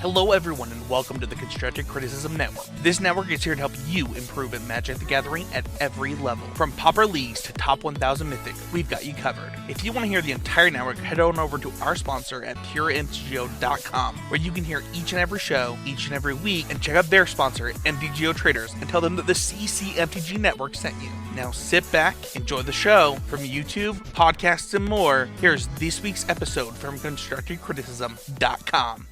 Hello everyone and welcome to the Constructive Criticism Network. This network is here to help you improve at Magic the Gathering at every level. From Pauper Leagues to Top 1000 Mythic, we've got you covered. If you want to hear the entire network, head on over to our sponsor at PureMTGO.com, where you can hear each and every show, each and every week, and check out their sponsor, MTGO Traders, and tell them that the CCMTG Network sent you. Now sit back, enjoy the show. From YouTube, podcasts, and more, here's this week's episode from ConstructiveCriticism.com.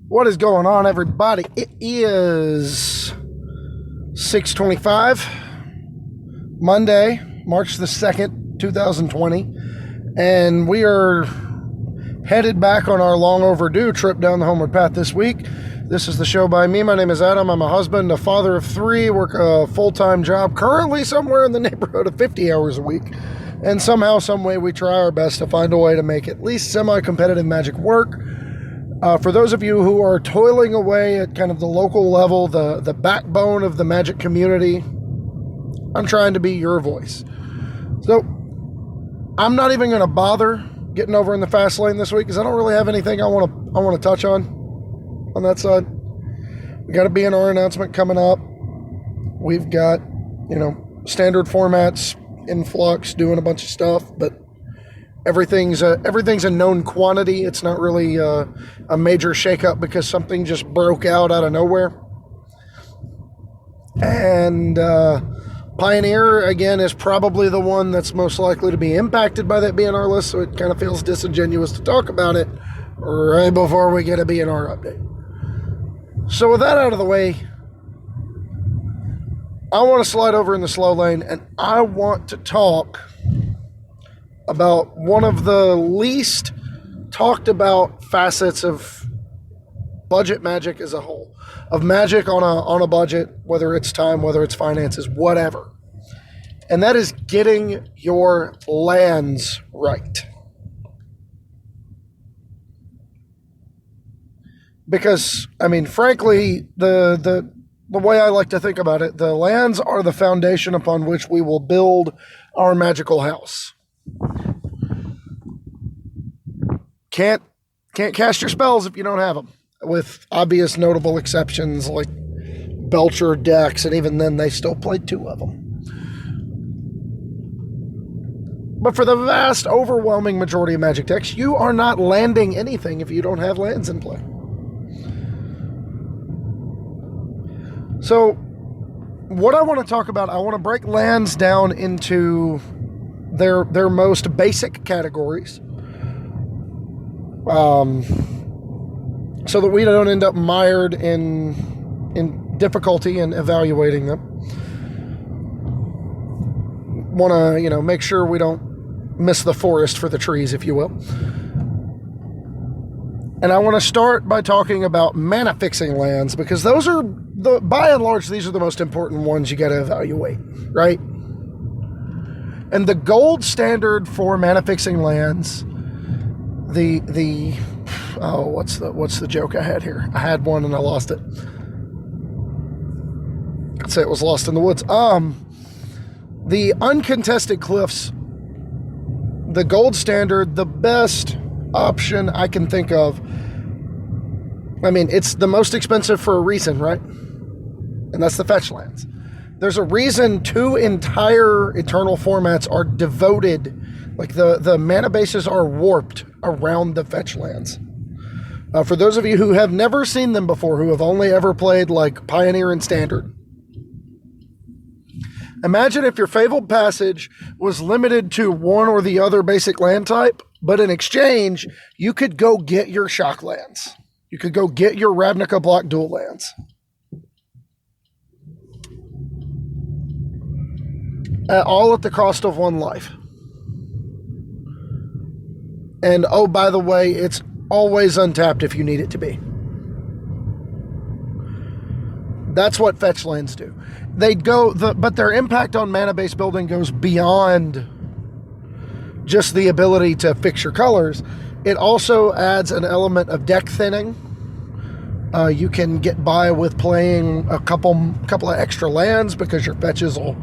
What is going on, everybody? It is 6:25, Monday, March the 2nd, 2020, and we are headed back on our long overdue trip down the Homeward Path this week. This is the show by me. My name is Adam. I'm a husband, a father of three, work a full-time job, currently somewhere in the neighborhood of 50 hours a week, and somehow, some way, we try our best to find a way to make at least semi-competitive Magic work. For those of you who are toiling away at kind of the local level, the backbone of the Magic community, I'm trying to be your voice. So I'm not even going to bother getting over in the fast lane this week because I don't really have anything I want to touch on that side. We got a B&R announcement coming up. We've got, standard formats in flux, doing a bunch of stuff, but everything's a known quantity. It's not really a major shakeup because something just broke out of nowhere. And Pioneer, again, is probably the one that's most likely to be impacted by that B&R list, so it kind of feels disingenuous to talk about it right before we get a B&R update. So with that out of the way, I want to slide over in the slow lane, and I want to talk about one of the least talked about facets of budget Magic as a whole, of Magic on a budget, whether it's time, whether it's finances, whatever. And that is getting your lands right. Because, frankly, the way I like to think about it, the lands are the foundation upon which we will build our magical house. Can't cast your spells if you don't have them, with obvious notable exceptions like Belcher decks, and even then they still played two of them. But for the vast, overwhelming majority of Magic decks, you are not landing anything if you don't have lands in play. So what I want to talk about, I want to break lands down into their most basic categories, so that we don't end up mired in difficulty in evaluating them. Want to make sure we don't miss the forest for the trees, if you will. And I want to start by talking about mana fixing lands, because those are by and large, these are the most important ones you got to evaluate, right? And the gold standard for mana fixing lands, what's the joke I had here? I had one and I lost it. I'd say it was Lost in the Woods. The uncontested cliffs, the gold standard, the best option I can think of. It's the most expensive for a reason, right? And that's the fetch lands. There's a reason two entire Eternal formats are devoted, like the mana bases are warped around the fetch lands. For those of you who have never seen them before, who have only ever played like Pioneer and Standard, imagine if your Fabled Passage was limited to one or the other basic land type, but in exchange, you could go get your Shock lands. You could go get your Ravnica block dual lands. All at the cost of one life. And oh, by the way, it's always untapped if you need it to be. That's what fetch lands do. But their impact on mana-based building goes beyond just the ability to fix your colors. It also adds an element of deck thinning. You can get by with playing a couple of extra lands because your fetches will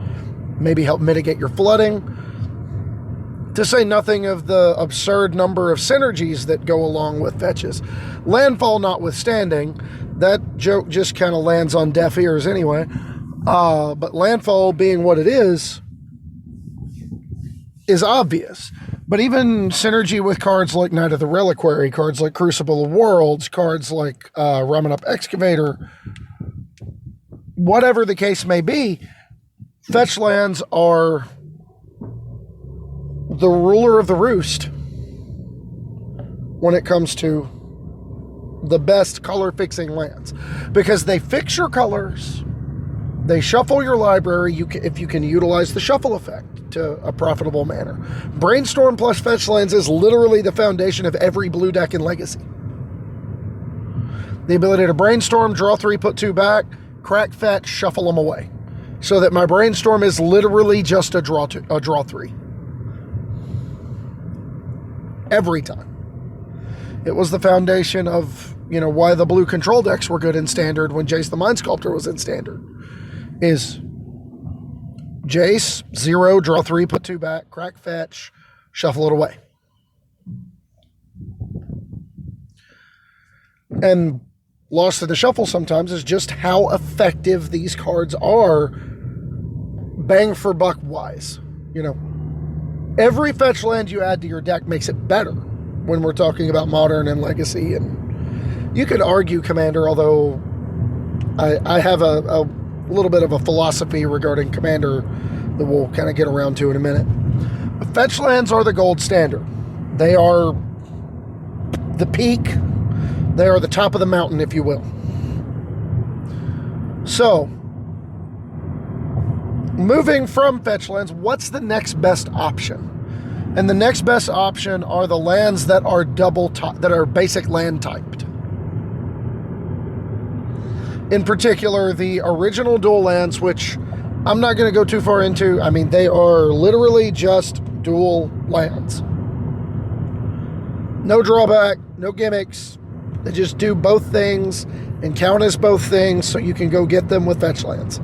maybe help mitigate your flooding. To say nothing of the absurd number of synergies that go along with fetches. Landfall notwithstanding, that joke just kind of lands on deaf ears anyway. But landfall being what it is obvious. But even synergy with cards like Knight of the Reliquary, cards like Crucible of Worlds, cards like Ramming Up Excavator, whatever the case may be, fetch lands are the ruler of the roost when it comes to the best color fixing lands, because they fix your colors, they shuffle your library, if you can utilize the shuffle effect to a profitable manner. Brainstorm plus fetch lands is literally the foundation of every blue deck in Legacy. The ability to brainstorm, draw 3, put 2 back, crack fetch, shuffle them away, so that my brainstorm is literally just a draw 3. Every time. It was the foundation of, why the blue control decks were good in Standard when Jace the Mind Sculptor was in Standard. Is Jace, 0, draw 3, put 2 back, crack fetch, shuffle it away. And lost in the shuffle sometimes is just how effective these cards are bang for buck wise. Every fetch land you add to your deck makes it better when we're talking about Modern and Legacy. And you could argue Commander, although I have a little bit of a philosophy regarding Commander that we'll kind of get around to in a minute. But fetch lands are the gold standard. They are the peak. They are the top of the mountain, if you will. So, moving from fetch lands, what's the next best option? And the next best option are the lands that are that are basic land typed. In particular, the original dual lands, which I'm not going to go too far into. I mean, they are literally just dual lands. No drawback, no gimmicks. They just do both things and count as both things, so you can go get them with fetch lands.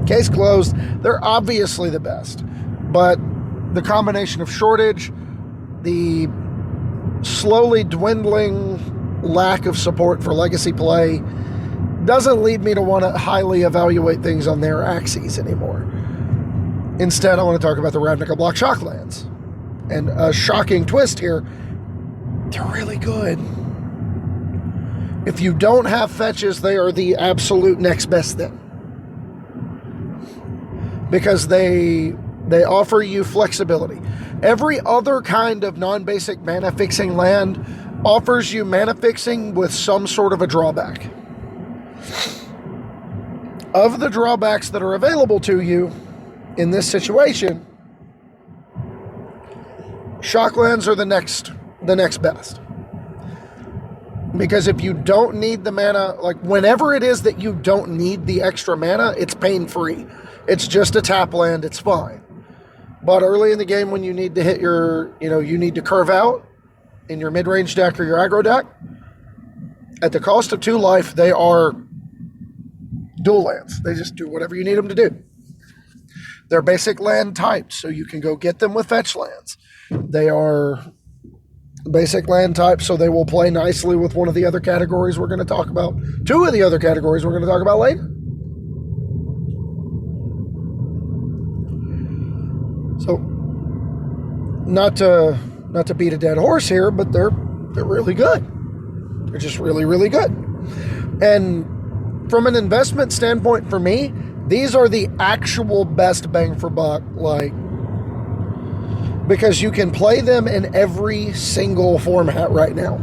Case closed. They're obviously the best, but the combination of shortage, the slowly dwindling lack of support for Legacy play doesn't lead me to want to highly evaluate things on their axes anymore. Instead, I want to talk about the Ravnica block shock lands. And a shocking twist here, they're really good. If you don't have fetches, they are the absolute next best thing. Because they offer you flexibility. Every other kind of non-basic mana fixing land offers you mana fixing with some sort of a drawback. Of the drawbacks that are available to you in this situation, shock lands are the next best. Because if you don't need the mana, like whenever it is that you don't need the extra mana, it's pain-free. It's just a tap land, it's fine. But early in the game when you need to hit you need to curve out in your mid-range deck or your aggro deck, at the cost of 2 life, they are dual lands. They just do whatever you need them to do. They're basic land types, so you can go get them with fetch lands. They are basic land types, so they will play nicely with one of the other categories we're going to talk about. 2 of the other categories we're going to talk about later. So, not to beat a dead horse here, but they're really good. They're just really, really good. And from an investment standpoint for me, these are the actual best bang for buck, because you can play them in every single format right now.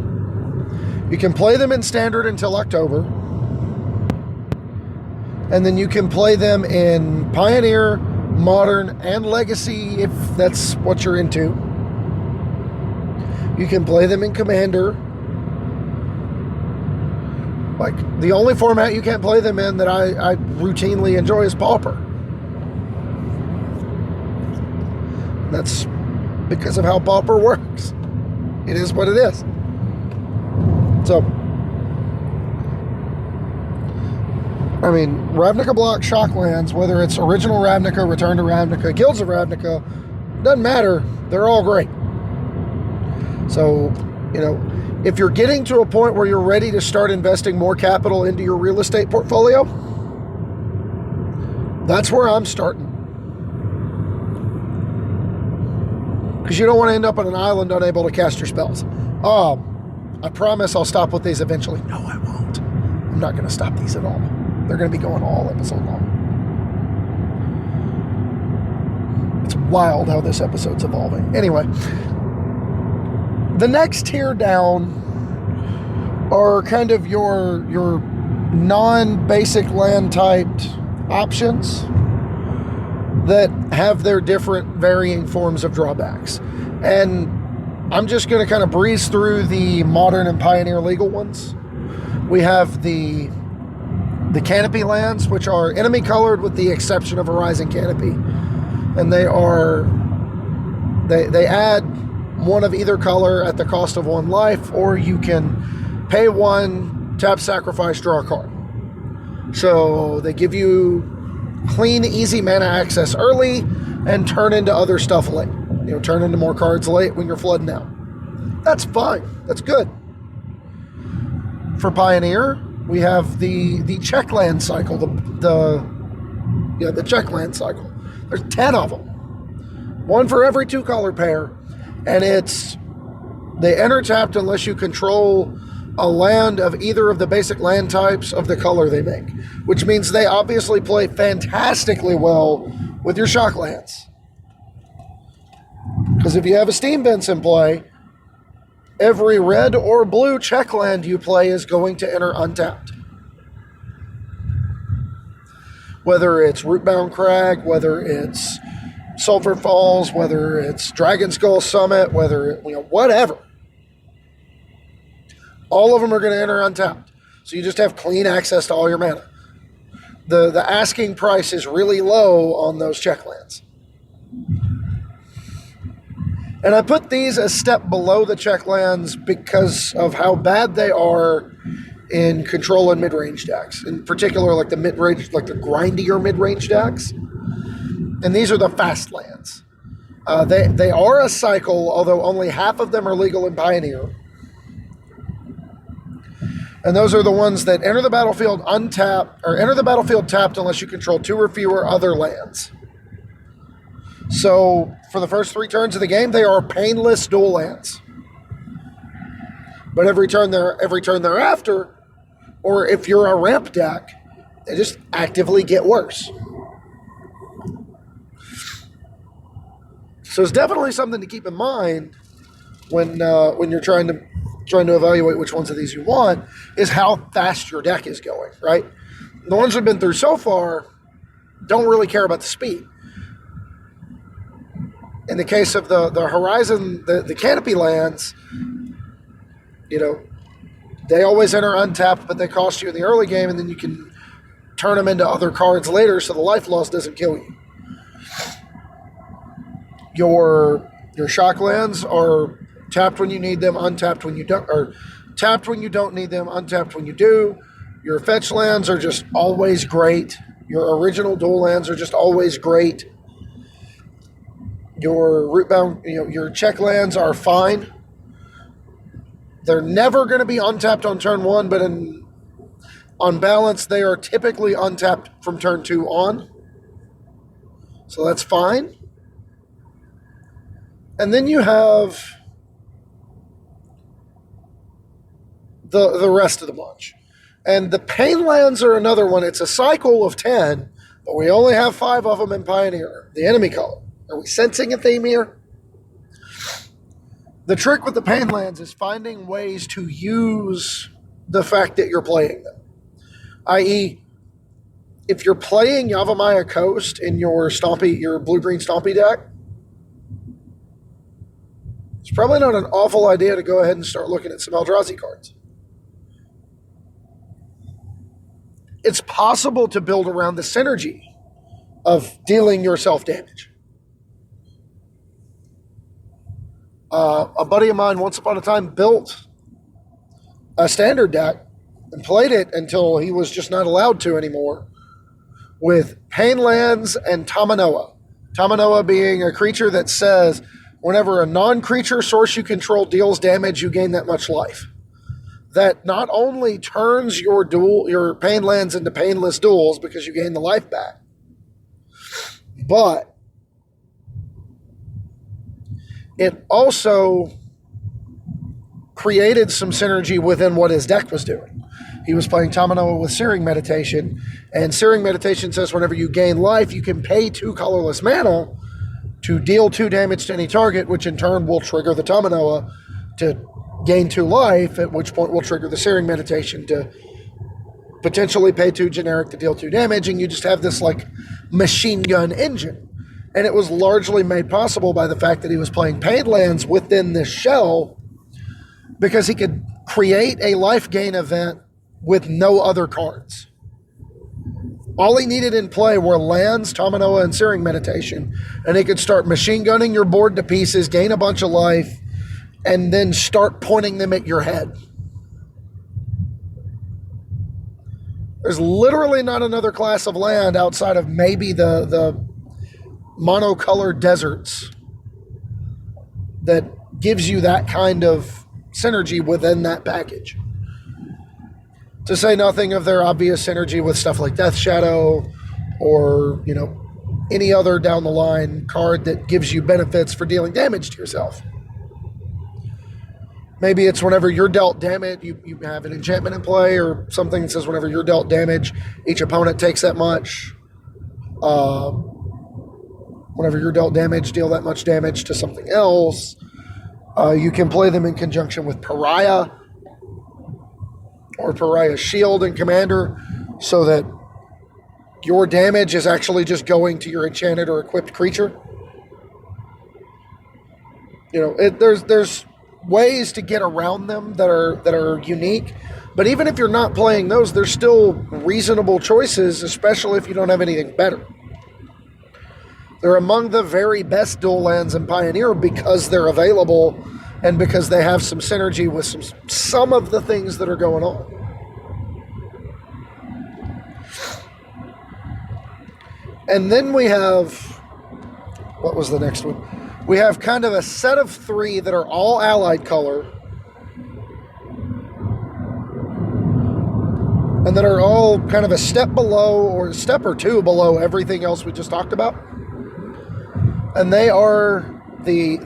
You can play them in Standard until October, and then you can play them in Pioneer, Modern, and Legacy if that's what you're into. You can play them in Commander. The only format you can't play them in that I routinely enjoy is Pauper. That's because of how Pauper works. It is what it is. So, I mean, Ravnica block shock lands, whether it's original Ravnica, Return to Ravnica, Guilds of Ravnica, Doesn't matter. They're all great. So, if you're getting to a point where you're ready to start investing more capital into your real estate portfolio, that's where I'm starting. Because you don't want to end up on an island unable to cast your spells. I promise I'll stop with these eventually. No, I won't. I'm not going to stop these at all. They're going to be going all episode long. It's wild how this episode's evolving. Anyway, the next tier down are kind of your non-basic land typed options that have their different varying forms of drawbacks. And I'm just going to kind of breeze through the modern and pioneer legal ones. We have the canopy lands, which are enemy colored with the exception of a rising canopy. And they add one of either color at the cost of one life, or you can pay one, tap, sacrifice, draw a card. So they give you clean, easy mana access early and turn into other stuff late. Turn into more cards late when you're flooding out. That's fine. That's good. For Pioneer, we have the check land cycle, the check land cycle. There's 10 of them. One for every 2-color pair. And they enter tapped unless you control a land of either of the basic land types of the color they make, which means they obviously play fantastically well with your shock lands. Because if you have a steam vents in play, every red or blue check land you play is going to enter untapped. Whether it's Rootbound Crag, whether it's Sulphur Falls, whether it's Dragon Skull Summit, whatever. All of them are going to enter untapped. So you just have clean access to all your mana. The asking price is really low on those check lands. And I put these a step below the check lands because of how bad they are in control and mid-range decks. In particular, like the mid-range, like the grindier mid-range decks. And these are the fast lands. They are a cycle, although only half of them are legal in Pioneer. And those are the ones that enter the battlefield untapped, or enter the battlefield tapped unless you control 2 or fewer other lands. So, for the first 3 turns of the game, they are painless dual lands. But every turn thereafter, or if you're a ramp deck, they just actively get worse. So it's definitely something to keep in mind when you're trying to evaluate which ones of these you want, is how fast your deck is going, right? The ones we've been through so far don't really care about the speed. In the case of the Horizon, the Canopy lands, they always enter untapped, but they cost you in the early game, and then you can turn them into other cards later so the life loss doesn't kill you. Your shock lands are tapped when you need them, untapped when you don't, or tapped when you don't need them, untapped when you do. Your fetch lands are just always great. Your original dual lands are just always great. Your rootbound, your check lands are fine. They're never going to be untapped on turn 1, but on balance, they are typically untapped from turn 2 on. So that's fine. And then you have the rest of the bunch. And the pain lands are another one. It's a cycle of 10, but we only have 5 of them in Pioneer, the enemy color. Are we sensing a theme here? The trick with the pain lands is finding ways to use the fact that you're playing them. I.e., if you're playing Yavimaya Coast in your blue-green Stompy deck, it's probably not an awful idea to go ahead and start looking at some Eldrazi cards. It's possible to build around the synergy of dealing yourself damage. A buddy of mine once upon a time built a standard deck and played it until he was just not allowed to anymore with Pain Lands and Tamanoa. Tamanoa being a creature that says whenever a non-creature source you control deals damage, you gain that much life. That not only turns your pain lands into painless duels because you gain the life back, but it also created some synergy within what his deck was doing. He was playing Tamanoa with Searing Meditation, and Searing Meditation says whenever you gain life, you can pay 2 colorless mana to deal 2 damage to any target, which in turn will trigger the Tamanoa to gain 2 life, at which point will trigger the Searing Meditation to potentially pay 2 generic to deal 2 damage, and you just have this like machine gun engine. And it was largely made possible by the fact that he was playing paid lands within this shell, because he could create a life gain event with no other cards. All he needed in play were lands, Tamanoa, and Searing Meditation, and he could start machine gunning your board to pieces, gain a bunch of life, and then start pointing them at your head. There's literally not another class of land outside of maybe the monocolored deserts that gives you that kind of synergy within that package. To say nothing of their obvious synergy with stuff like Death Shadow or, any other down the line card that gives you benefits for dealing damage to yourself. Maybe it's whenever you're dealt damage, you have an enchantment in play or something that says whenever you're dealt damage, each opponent takes that much. Whenever you're dealt damage, deal that much damage to something else. You can play them in conjunction with Pariah or Pariah's Shield and Commander, so that your damage is actually just going to your enchanted or equipped creature. There's ways to get around them that are unique, but even if you're not playing those, there's still reasonable choices, especially if you don't have anything better. They're among the very best dual lands in Pioneer because they're available and because they have some synergy with some of the things that are going on. And then we have, what was the next one? We have kind of a set of 3 that are all allied color, and that are all kind of a step below or a step or 2 below everything else we just talked about. And they are the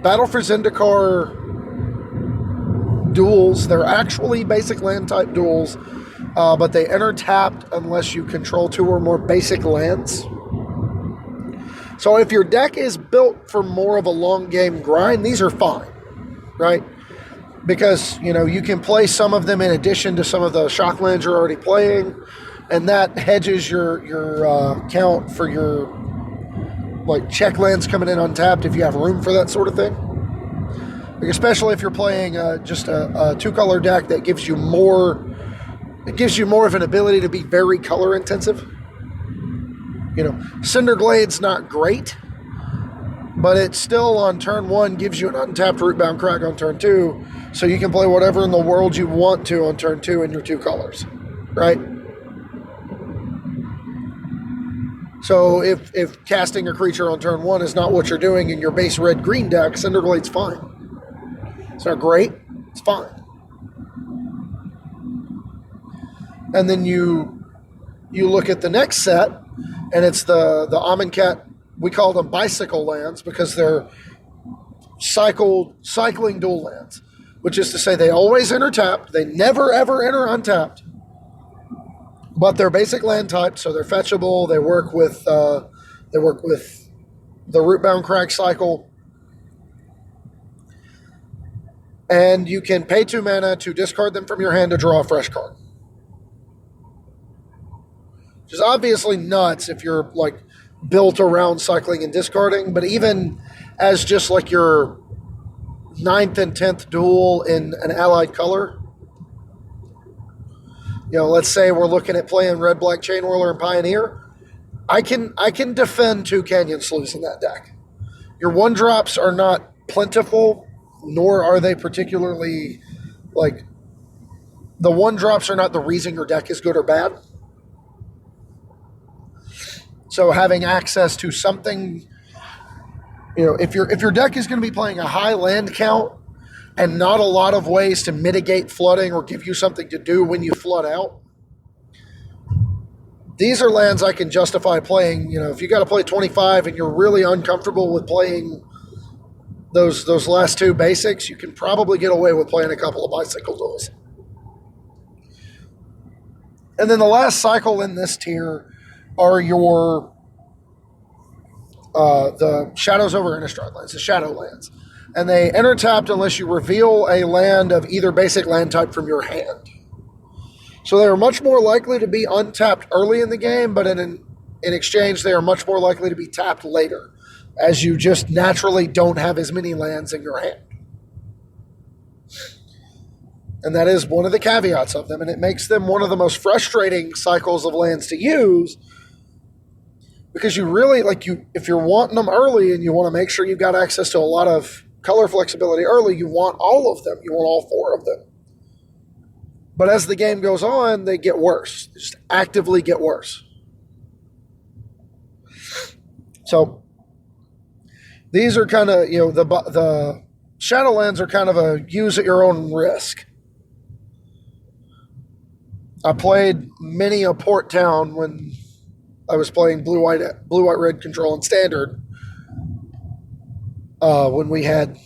Battle for Zendikar duels. They're actually basic land type duels, but they enter tapped unless you control 2 or more basic lands. So if your deck is built for more of a long game grind, these are fine, right? Because, you can play some of them in addition to some of the shock lands you're already playing, and that hedges your count for your check lands coming in untapped if you have room for that sort of thing. Especially if you're playing just a 2-color deck that gives you more. It gives you more of an ability to be very color intensive. Cinderglade's not great, but it still on turn 1 gives you an untapped Rootbound Crag on turn 2, so you can play whatever in the world you want to on turn 2 in your 2 colors, right? So if casting a creature on turn 1 is not what you're doing in your base red-green deck, Cinderglade's fine. It's not great, it's fine. And then you look at the next set, and it's the Amonkhet. We call them bicycle lands because they're cycling dual lands, which is to say they always enter tapped. They never ever enter untapped. But they're basic land type, so they're fetchable. They work with the Rootbound Crag cycle, and you can pay 2 mana to discard them from your hand to draw a fresh card. Which is obviously nuts if you're built around cycling and discarding, but even as just your 9th and 10th duel in an allied color. Let's say we're looking at playing Red, Black, Chain Whirler, and Pioneer. I can defend 2 Canyon Sloughs in that deck. Your 1-drops are not plentiful, nor are they particularly, the 1-drops are not the reason your deck is good or bad. So having access to something, if your deck is going to be playing a high land count and not a lot of ways to mitigate flooding or give you something to do when you flood out, these are lands I can justify playing. If you got to play 25 and you're really uncomfortable with playing those last two basics, you can probably get away with playing a couple of bicycle duels. And then the last cycle in this tier are your the Shadows over Innistrad lands, the Shadow lands. And they enter tapped unless you reveal a land of either basic land type from your hand. So they are much more likely to be untapped early in the game, but in exchange, they are much more likely to be tapped later, as you just naturally don't have as many lands in your hand. And that is one of the caveats of them, and it makes them one of the most frustrating cycles of lands to use, because you really, if you're wanting them early and you want to make sure you've got access to a lot of color flexibility early, you want all of them. You want all four of them. But as the game goes on, they get worse. They just actively get worse. So these are kind of, the Shadowlands are kind of a use at your own risk. I played many a Port Town when I was playing blue, white, red control in Standard. When we had,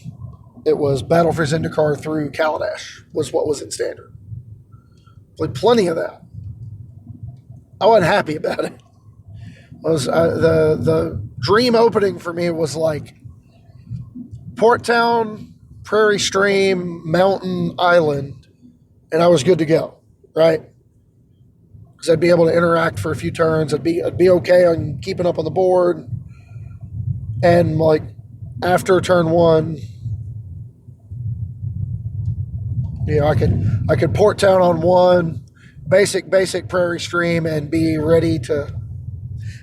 it was Battle for Zendikar through Kaladesh was what was in Standard. Played plenty of that. I wasn't happy about it. The dream opening for me was like Port Town, Prairie Stream, Mountain, Island, and I was good to go, right? Because I'd be able to interact for a few turns. I'd be okay on keeping up on the board, and like after turn one, I could Port Town on one, basic Prairie Stream, and be ready to.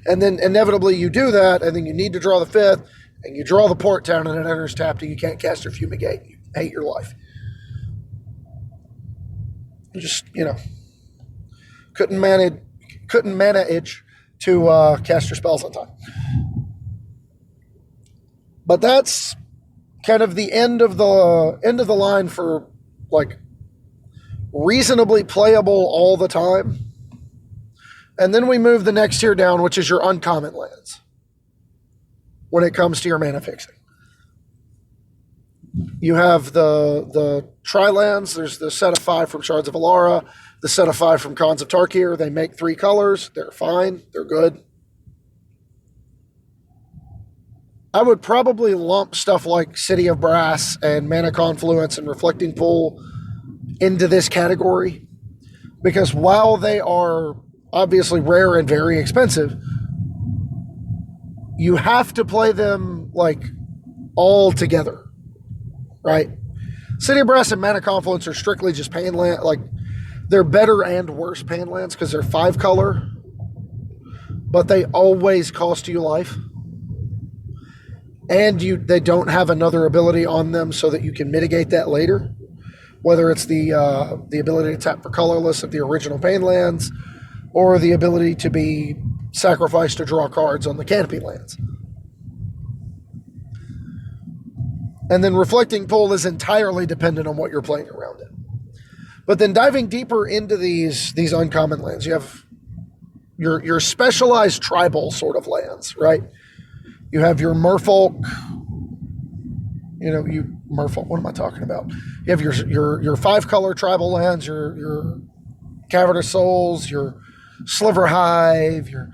And then inevitably you do that, and then you need to draw the fifth, and you draw the Port Town, and it enters tapped, and you can't cast or fumigate. You hate your life. You just couldn't manage to cast your spells on time. But that's kind of the end of the line for like reasonably playable all the time. And then we move the next tier down, which is your uncommon lands when it comes to your mana fixing. You have the tri-lands. There's the set of 5 from Shards of Alara, the set of 5 from Khans of Tarkir. They make 3 colors. They're fine. They're good. I would probably lump stuff like City of Brass and Mana Confluence and Reflecting Pool into this category, because while they are obviously rare and very expensive, you have to play them like all together, right? City of Brass and Mana Confluence are strictly just pain land. Like, they're better and worse pain lands because they're 5 color, but they always cost you life. And they don't have another ability on them so that you can mitigate that later. Whether it's the ability to tap for colorless of the original pain lands, or the ability to be sacrificed to draw cards on the canopy lands. And then Reflecting Pool is entirely dependent on what you're playing around it. But then diving deeper into these uncommon lands, you have your specialized tribal sort of lands, right? You have your Merfolk, Merfolk, what am I talking about? You have your 5 color tribal lands, your Cavernous Souls, your Sliver Hive, your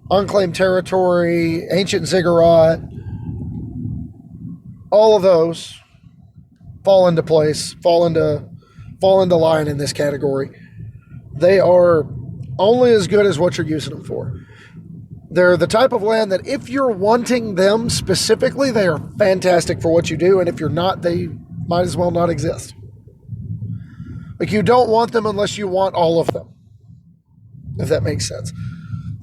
Unclaimed Territory, Ancient Ziggurat. All of those fall into place, fall into line in this category. They are only as good as what you're using them for. They're the type of land that if you're wanting them specifically, they are fantastic for what you do. And if you're not, they might as well not exist. Like, you don't want them unless you want all of them, if that makes sense.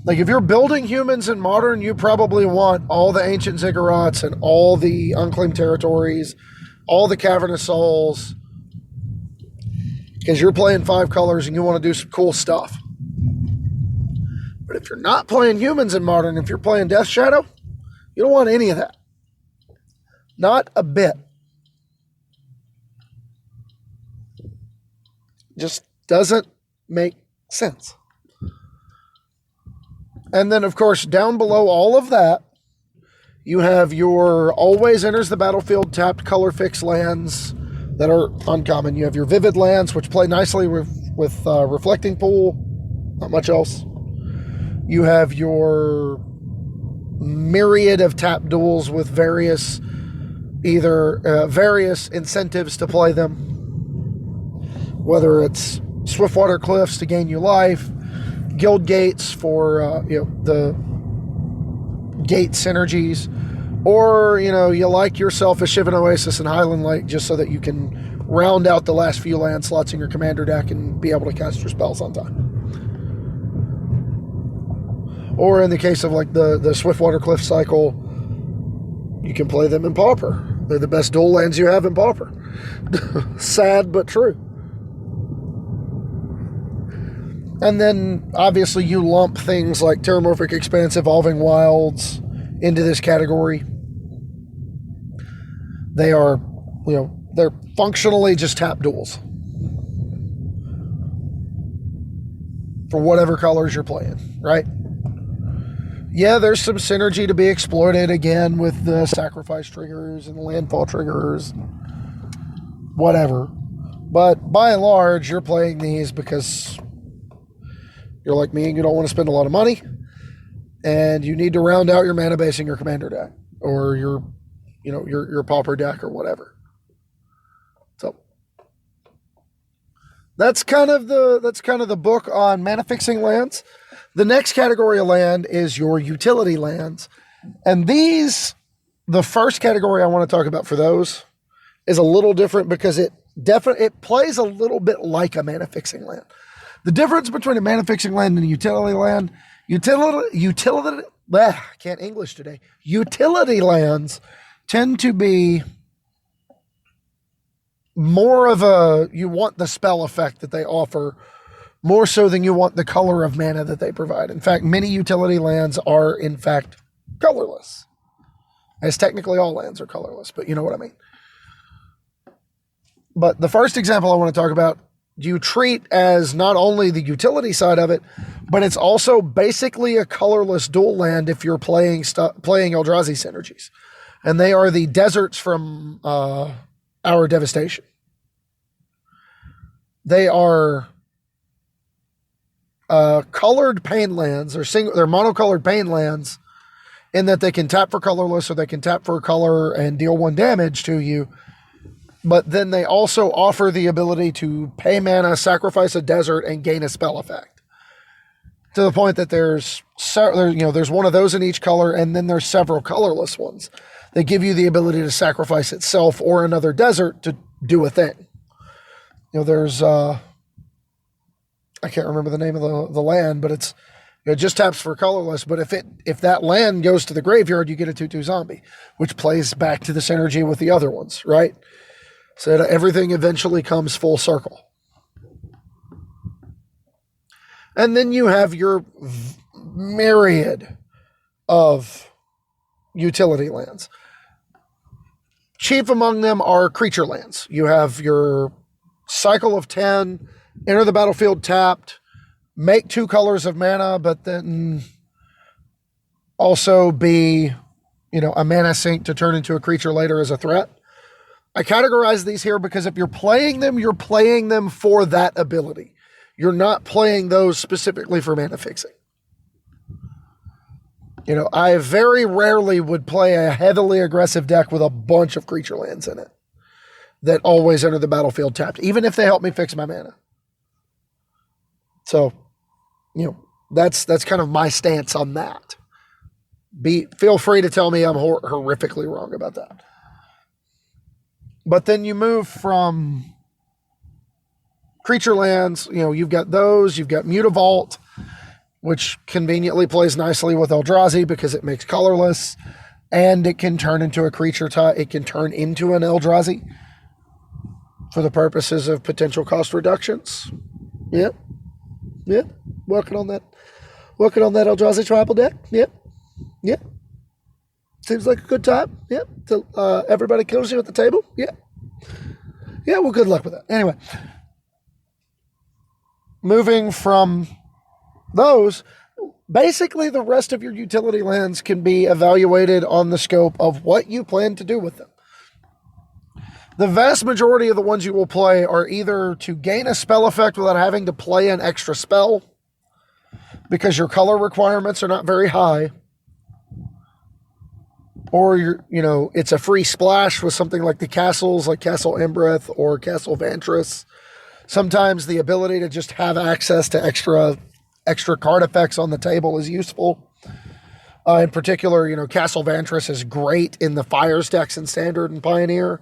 Like, if you're building humans in Modern, you probably want all the Ancient Ziggurats and all the Unclaimed Territories, all the Cavernous Souls, because you're playing 5 colors and you want to do some cool stuff. But But if you're not playing humans in Modern, if you're playing Death Shadow, you don't want any of that. Not a bit. Just doesn't make sense. And then, of course, down below all of that, you have your always enters the battlefield tapped color fix lands that are uncommon. You have your vivid lands, which play nicely with reflecting pool. Not much else. You have your myriad of tap duels with various incentives to play them. Whether it's Swiftwater Cliffs to gain you life, guild gates for the gate synergies, or you like yourself a Shivan Oasis and Highland Lake just so that you can round out the last few land slots in your commander deck and be able to cast your spells on time. Or in the case of like the Swiftwater Cliff cycle, you can play them in Pauper. They're the best dual lands you have in Pauper. Sad but true. And then, obviously, you lump things like Terramorphic Expanse, Evolving Wilds into this category. They are, they're functionally just tap duels. For whatever colors you're playing, right? Yeah, there's some synergy to be exploited, again, with the sacrifice triggers and the landfall triggers, whatever. But, by and large, you're playing these because you're like me and you don't want to spend a lot of money, and you need to round out your mana base in your commander deck or your pauper deck or whatever. So that's kind of the book on mana fixing lands. The next category of land is your utility lands, and the first category I want to talk about for those is a little different because it plays a little bit like a mana fixing land. The difference between a mana fixing land and a utility land, can't English today. Utility lands tend to be more of you want the spell effect that they offer more so than you want the color of mana that they provide. In fact, many utility lands are in fact colorless. As technically all lands are colorless, but you know what I mean. But the first example I want to talk about, you treat as not only the utility side of it, but it's also basically a colorless dual land if you're playing Eldrazi synergies. And they are the deserts from Our Devastation. They are colored pain lands, they're monocolored pain lands, in that they can tap for colorless or they can tap for a color and deal 1 damage to you. But then they also offer the ability to pay mana, sacrifice a desert, and gain a spell effect. To the point that there's one of those in each color, and then there's several colorless ones. They give you the ability to sacrifice itself or another desert to do a thing. There's I can't remember the name of the land, but it just taps for colorless. But if that land goes to the graveyard, you get a 2/2 zombie, which plays back to the synergy with the other ones, right? So that everything eventually comes full circle. And then you have your myriad of utility lands. Chief among them are creature lands. You have your Cycle of 10, enter the battlefield tapped, make 2 colors of mana, but then also be, a mana sink to turn into a creature later as a threat. I categorize these here because if you're playing them for that ability. You're not playing those specifically for mana fixing. I very rarely would play a heavily aggressive deck with a bunch of creature lands in it that always enter the battlefield tapped, even if they help me fix my mana. So, that's kind of my stance on that. Feel free to tell me I'm horrifically wrong about that. But then you move from creature lands, you've got those, you've got Mutavault, which conveniently plays nicely with Eldrazi because it makes colorless, and it can turn into a creature type. It can turn into an Eldrazi for the purposes of potential cost reductions. Yep, working on that. Working on that Eldrazi tribal deck. Yep. Yep. Seems like a good time. Yep. So, everybody kills you at the table. Yep. Yeah, well, good luck with that. Anyway. Moving from those, basically the rest of your utility lands can be evaluated on the scope of what you plan to do with them. The vast majority of the ones you will play are either to gain a spell effect without having to play an extra spell, because your color requirements are not very high, or it's a free splash with something like the castles, like Castle Embereth or Castle Vantress. Sometimes the ability to just have access to extra card effects on the table is useful. In particular, Castle Vantress is great in the Fires decks in Standard and Pioneer.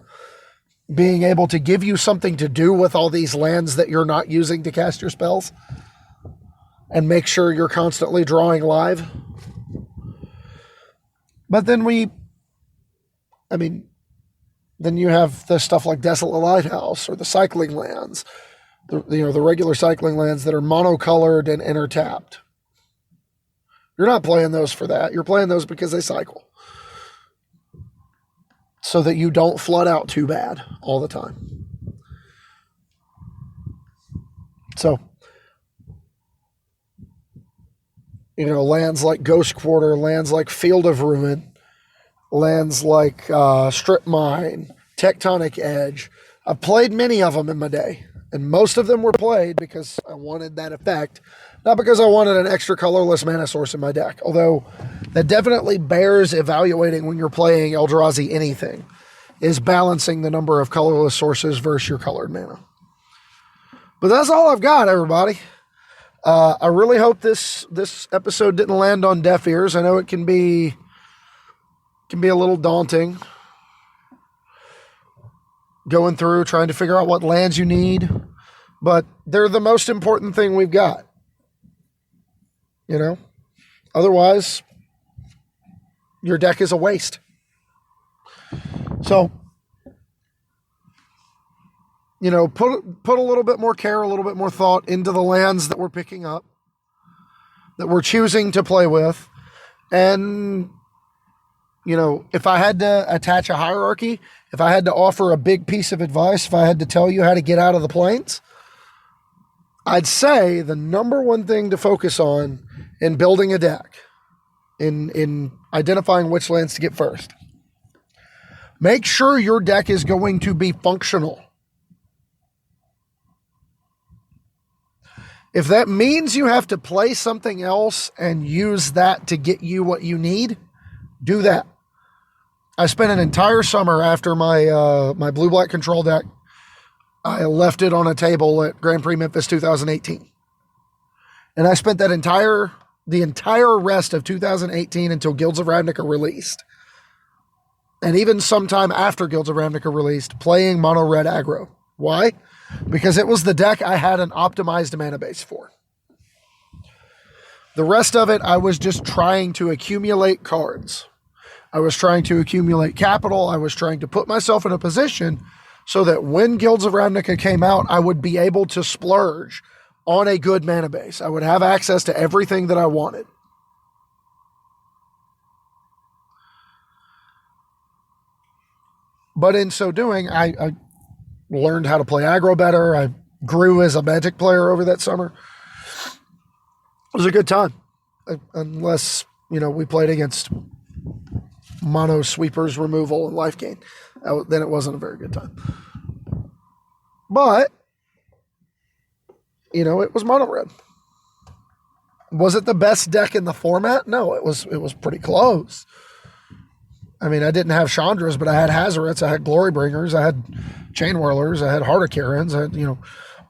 Being able to give you something to do with all these lands that you're not using to cast your spells. And make sure you're constantly drawing live. But then then you have the stuff like Desolate Lighthouse or the cycling lands. The regular cycling lands that are monocolored and intertapped. You're not playing those for that. You're playing those because they cycle. So that you don't flood out too bad all the time. So, lands like Ghost Quarter, lands like Field of Ruin, lands like Strip Mine, Tectonic Edge. I've played many of them in my day. And most of them were played because I wanted that effect, not because I wanted an extra colorless mana source in my deck. Although that definitely bears evaluating when you're playing Eldrazi anything, is balancing the number of colorless sources versus your colored mana. But that's all I've got, everybody. I really hope this episode didn't land on deaf ears. I know it can be a little daunting. Going through, trying to figure out what lands you need. But they're the most important thing we've got. Otherwise, your deck is a waste. So, put a little bit more care, a little bit more thought into the lands that we're picking up, that we're choosing to play with. And, if I had to attach a hierarchy, if I had to offer a big piece of advice, if I had to tell you how to get out of the plains, I'd say the number one thing to focus on in building a deck, in identifying which lands to get first, make sure your deck is going to be functional. If that means you have to play something else and use that to get you what you need, do that. I spent an entire summer after my blue-black control deck. I left it on a table at Grand Prix Memphis 2018. And I spent the entire rest of 2018 until Guilds of Ravnica released. And even sometime after Guilds of Ravnica released, playing mono red aggro. Why? Because it was the deck I had an optimized mana base for. The rest of it, I was just trying to accumulate cards. I was trying to accumulate capital. I was trying to put myself in a position so that when Guilds of Ravnica came out, I would be able to splurge on a good mana base. I would have access to everything that I wanted. But in so doing, I learned how to play aggro better. I grew as a Magic player over that summer. It was a good time. Unless, we played against mono sweepers, removal, and life gain. Then it wasn't a very good time. But, it was mono red. Was it the best deck in the format? No, it was pretty close. I mean, I didn't have Chandras, but I had Hazarets, I had Glorybringers, I had Chain Whirlers, I had Heart of Karens, I had,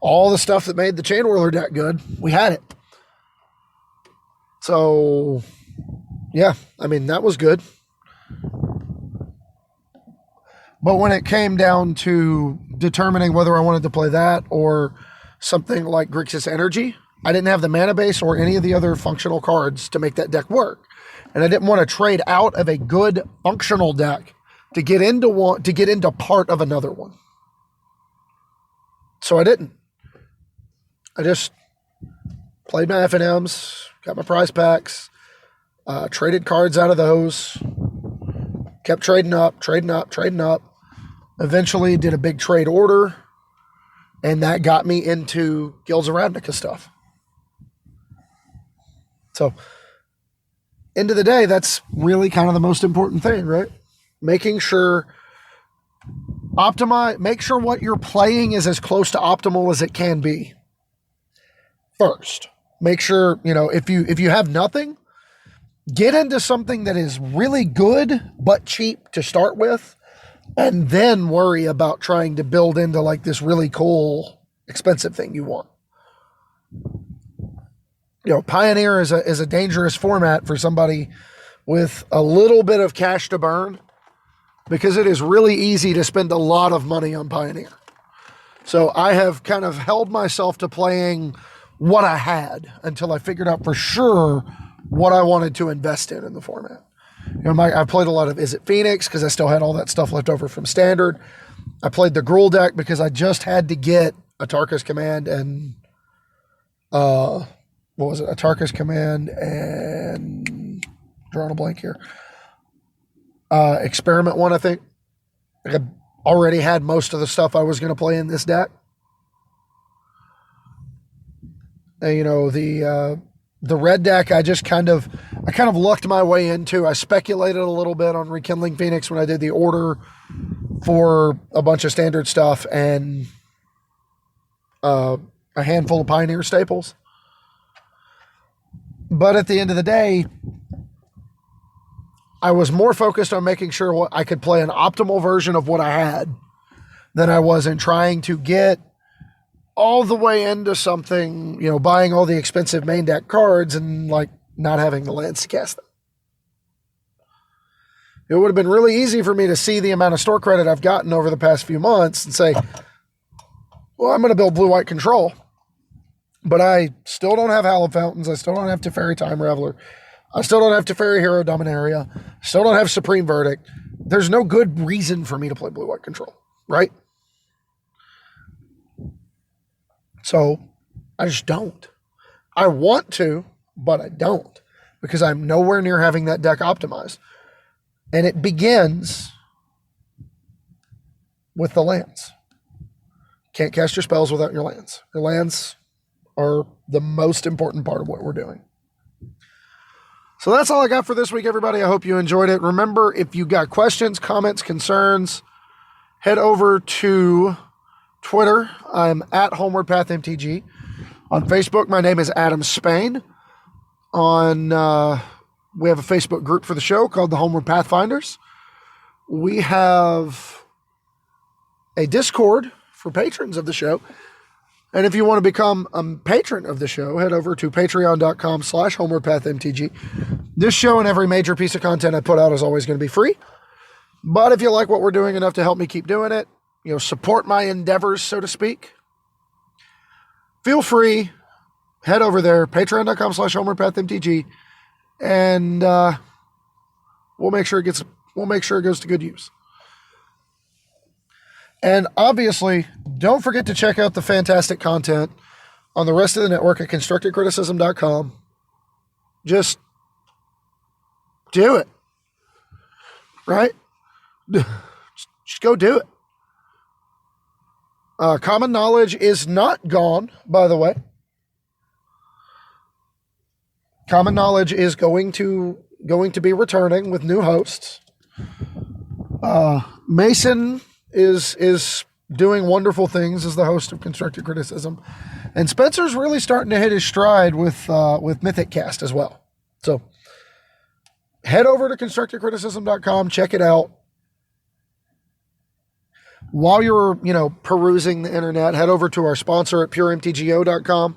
all the stuff that made the Chain Whirler deck good. We had it. So, yeah, that was good. But when it came down to determining whether I wanted to play that or something like Grixis Energy, I didn't have the mana base or any of the other functional cards to make that deck work. And I didn't want to trade out of a good functional deck to get into part of another one. So I didn't. I just played my FNMs, got my prize packs, traded cards out of those, kept trading up. Eventually did a big trade order, and that got me into Guilds of Ravnica stuff. So, end of the day, that's really kind of the most important thing, right? Making sure make sure what you're playing is as close to optimal as it can be. First, make sure, if you have nothing, get into something that is really good but cheap to start with, and then worry about trying to build into like this really cool, expensive thing you want. Pioneer is a dangerous format for somebody with a little bit of cash to burn, because it is really easy to spend a lot of money on Pioneer. So I have kind of held myself to playing what I had until I figured out for sure what I wanted to invest in the format. I played a lot of Is It Phoenix because I still had all that stuff left over from Standard. I played the Gruul deck because I just had to get Atarka's Command and Atarka's Command and drawing a blank here. Experiment 1, I think. I already had most of the stuff I was going to play in this deck. And, the red deck, I kind of lucked my way into. I speculated a little bit on Rekindling Phoenix when I did the order for a bunch of Standard stuff and a handful of Pioneer staples. But at the end of the day, I was more focused on making sure I could play an optimal version of what I had than I was in trying to get all the way into something, buying all the expensive main deck cards and not having the lands to cast them. It would have been really easy for me to see the amount of store credit I've gotten over the past few months and say, well, I'm going to build blue-white control, but I still don't have Hallowed Fountains. I still don't have Teferi Time Raveler. I still don't have Teferi Hero Dominaria. I still don't have Supreme Verdict. There's no good reason for me to play blue-white control, right? So I just don't. I want to, but I don't, because I'm nowhere near having that deck optimized. And it begins with the lands. Can't cast your spells without your lands. Your lands are the most important part of what we're doing. So that's all I got for this week, everybody. I hope you enjoyed it. Remember, if you got questions, comments, concerns, head over to Twitter. I'm at HomewardPathMTG. On Facebook, my name is Adam Spain. We have a Facebook group for the show called the Homeward Pathfinders. We have a Discord for patrons of the show. And if you want to become a patron of the show, head over to patreon.com/HomewardPathMTG. This show and every major piece of content I put out is always going to be free. But if you like what we're doing enough to help me keep doing it, support my endeavors, so to speak, feel free, head over there, patreon.com/HomewardPathMTG, and we'll make sure it goes to good use. And obviously, don't forget to check out the fantastic content on the rest of the network at constructedcriticism.com. Just do it. Right? Just go do it. Common Knowledge is not gone, by the way. Common Knowledge is going to be returning with new hosts. Mason is doing wonderful things as the host of Constructed Criticism, and Spencer's really starting to hit his stride with Mythic Cast as well. So head over to constructedcriticism.com, check it out. While you're perusing the internet, head over to our sponsor at puremtgo.com.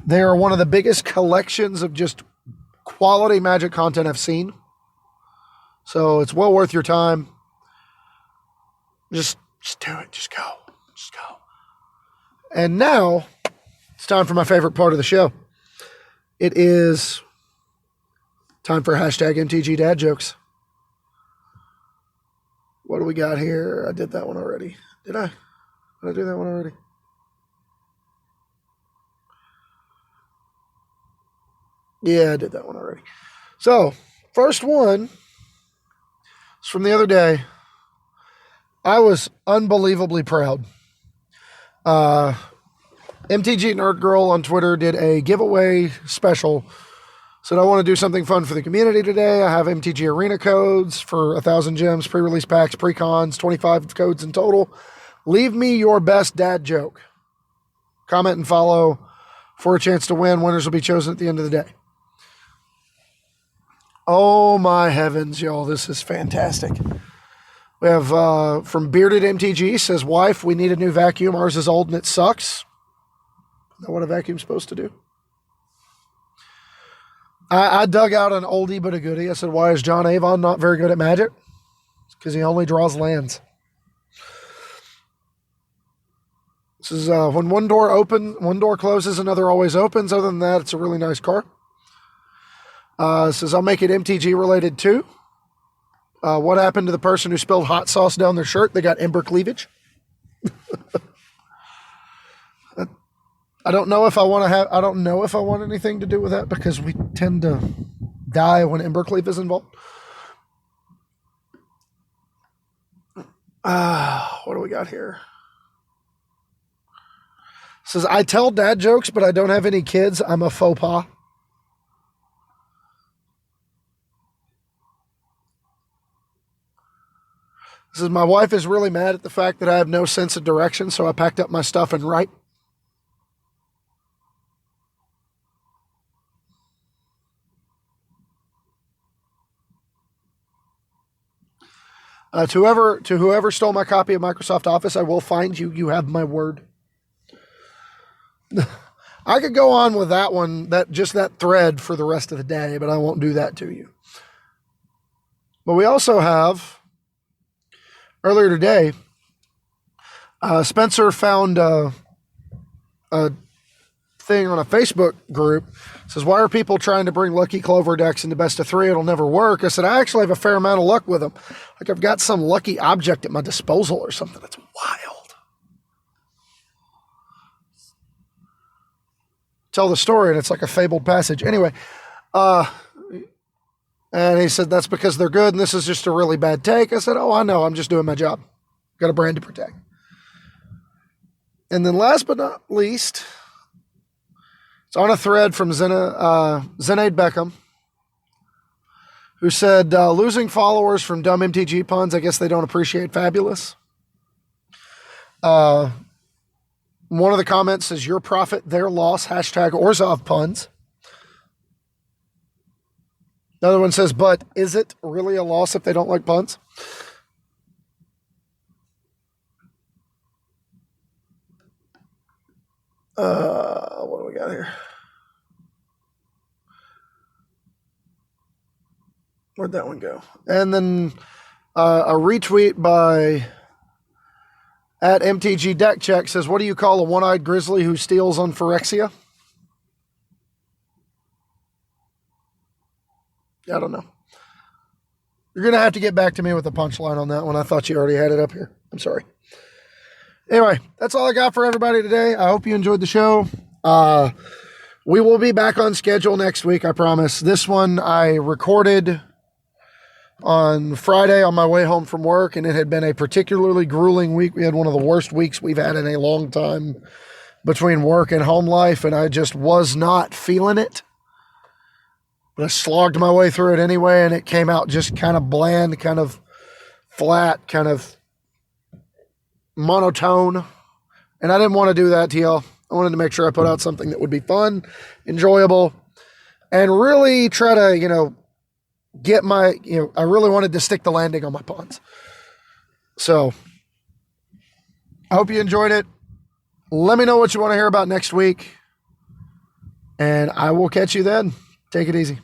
They are one of the biggest collections of just quality Magic content I've seen. So it's well worth your time. Just do it. Just go. And now it's time for my favorite part of the show. It is time for #MTG Dad Jokes. What do we got here? I did that one already. Did I do that one already? Yeah, I did that one already. So, first one is from the other day. I was unbelievably proud. MTG Nerd Girl on Twitter did a giveaway special. Said, I want to do something fun for the community today. I have MTG Arena codes for 1,000 gems, pre-release packs, pre-cons, 25 codes in total. Leave me your best dad joke. Comment and follow for a chance to win. Winners will be chosen at the end of the day. Oh my heavens, y'all. This is fantastic. We have from Bearded MTG, says, wife, we need a new vacuum. Ours is old and it sucks. Is that what a vacuum's supposed to do? I dug out an oldie but a goodie. I said, why is John Avon not very good at Magic? Because he only draws lands. This is when one door closes, another always opens. Other than that, it's a really nice card. It says, I'll make it MTG related too. What happened to the person who spilled hot sauce down their shirt? They got ember cleavage. I don't know if I want anything to do with that because we tend to die when Embercleave is involved. What do we got here? It says, I tell dad jokes, but I don't have any kids. I'm a faux pas. It says, my wife is really mad at the fact that I have no sense of direction, so I packed up my stuff and write. To whoever stole my copy of Microsoft Office, I will find you. You have my word. I could go on with that one, that thread for the rest of the day, but I won't do that to you. But we also have, earlier today, Spencer found a thing on a Facebook group. It says, why are people trying to bring Lucky Clover decks into best of 3? It'll never work. I said, I actually have a fair amount of luck with them. Like I've got some lucky object at my disposal or something. That's wild. Tell the story and it's like a fabled passage. Anyway, and he said, that's because they're good and this is just a really bad take. I said, oh, I know. I'm just doing my job. Got a brand to protect. And then last but not least, it's on a thread from Zenaid Beckham, who said, losing followers from dumb MTG puns, I guess they don't appreciate fabulous. One of the comments says, your profit, their loss, hashtag Orzhov puns. Another one says, but is it really a loss if they don't like puns? What do we got here? Where'd that one go? And then a retweet by at MTG Deck Check says, what do you call a one-eyed grizzly who steals on Phyrexia? I don't know. You're going to have to get back to me with a punchline on that one. I thought you already had it up here. I'm sorry. Anyway, that's all I got for everybody today. I hope you enjoyed the show. We will be back on schedule next week, I promise. This one I recorded on Friday on my way home from work, and it had been a particularly grueling week. We had one of the worst weeks we've had in a long time between work and home life, and I just was not feeling it. But I slogged my way through it anyway, and it came out just kind of bland, kind of flat, kind of monotone. And I didn't want to do that to y'all. I wanted to make sure I put out something that would be fun, enjoyable, and really try to, get my, I really wanted to stick the landing on my puns. So I hope you enjoyed it. Let me know what you want to hear about next week, and I will catch you then. Take it easy.